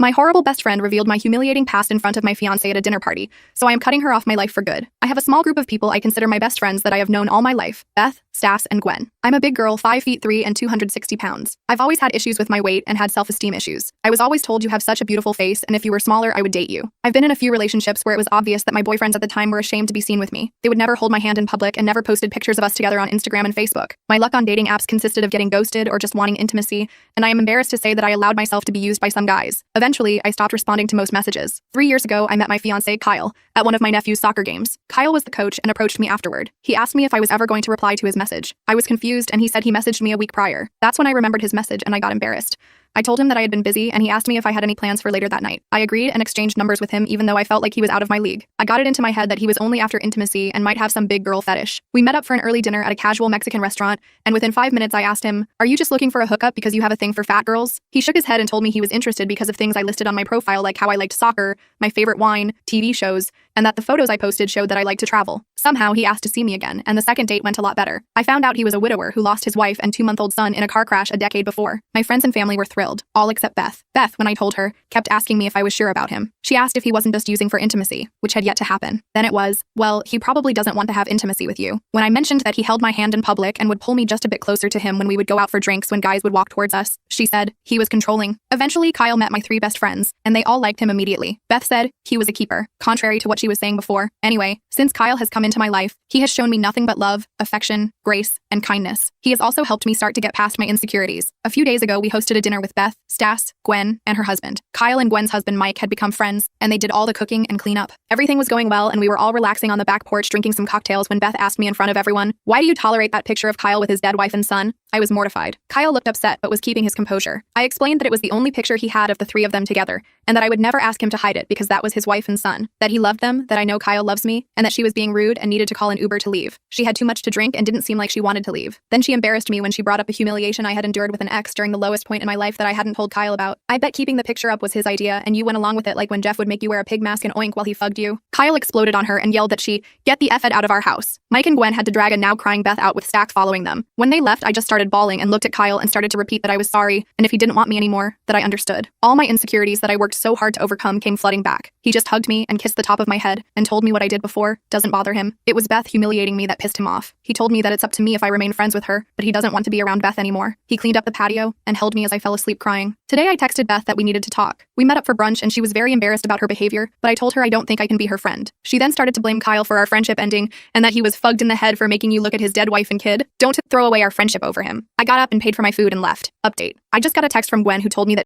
My horrible best friend revealed my humiliating past in front of my fiance at a dinner party, so I am cutting her off my life for good. I have a small group of people I consider my best friends that I have known all my life: Beth, Stas, and Gwen. I'm a big girl, 5'3" and 260 pounds. I've always had issues with my weight and had self-esteem issues. I was always told you have such a beautiful face, and if you were smaller, I would date you. I've been in a few relationships where it was obvious that my boyfriends at the time were ashamed to be seen with me. They would never hold my hand in public and never posted pictures of us together on Instagram and Facebook. My luck on dating apps consisted of getting ghosted or just wanting intimacy, and I am embarrassed to say that I allowed myself to be used by some guys. Eventually, I stopped responding to most messages. 3 years ago, I met my fiance, Kyle, at one of my nephew's soccer games. Kyle was the coach and approached me afterward. He asked me if I was ever going to reply to his message. I was confused, and he said he messaged me a week prior. That's when I remembered his message and I got embarrassed. I told him that I had been busy, and he asked me if I had any plans for later that night. I agreed and exchanged numbers with him, even though I felt like he was out of my league. I got it into my head that he was only after intimacy and might have some big girl fetish. We met up for an early dinner at a casual Mexican restaurant, and within 5 minutes I asked him, "Are you just looking for a hookup because you have a thing for fat girls?" He shook his head and told me he was interested because of things I listed on my profile, like how I liked soccer, my favorite wine, TV shows, and that the photos I posted showed that I liked to travel. Somehow he asked to see me again, and the second date went a lot better. I found out he was a widower who lost his wife and 2-month-old son in a car crash a decade before. My friends and family were thrilled, all except Beth. Beth, when I told her, kept asking me if I was sure about him. She asked if he wasn't just using for intimacy, which had yet to happen. Then it was, well, he probably doesn't want to have intimacy with you. When I mentioned that he held my hand in public and would pull me just a bit closer to him when we would go out for drinks when guys would walk towards us, she said he was controlling. Eventually, Kyle met my 3 best friends, and they all liked him immediately. Beth said he was a keeper, contrary to what she was saying before. Anyway, since Kyle has come into my life, he has shown me nothing but love, affection, grace, and kindness. He has also helped me start to get past my insecurities. A few days ago, we hosted a dinner with Beth, Stas, Gwen, and her husband. Kyle and Gwen's husband Mike had become friends, and they did all the cooking and cleanup. Everything was going well, and we were all relaxing on the back porch drinking some cocktails when Beth asked me in front of everyone, "Why do you tolerate that picture of Kyle with his dead wife and son?" I was mortified. Kyle looked upset but was keeping his composure. I explained that it was the only picture he had of the 3 of them together, and that I would never ask him to hide it because that was his wife and son, that he loved them, that I know Kyle loves me, and that she was being rude and needed to call an Uber to leave. She had too much to drink and didn't seem like she wanted to leave. Then she embarrassed me when she brought up a humiliation I had endured with an ex during the lowest point in my life that I hadn't told Kyle about. I bet keeping the picture up was his idea, and you went along with it, like when Jeff would make you wear a pig mask and oink while he fugged you. Kyle exploded on her and yelled that she get the F out of our house. Mike and Gwen had to drag a now crying Beth out with Stack following them. When they left, I just started bawling and looked at Kyle and started to repeat that I was sorry, and if he didn't want me anymore, that I understood. All my insecurities that I worked so hard to overcome came flooding back. He just hugged me and kissed the top of my head and told me what I did before doesn't bother him. It was Beth humiliating me that pissed him off. He told me that it's up to me if I remain friends with her, but he doesn't want to be around Beth anymore. He cleaned up the patio and held me as I fell asleep crying. Today I texted Beth that we needed to talk. We met up for brunch and she was very embarrassed about her behavior, but I told her I don't think I can be her friend. She then started to blame Kyle for our friendship ending and that he was fugged in the head for making you look at his dead wife and kid. Don't throw away our friendship over him. I got up and paid for my food and left. Update. I just got a text from Gwen who told me that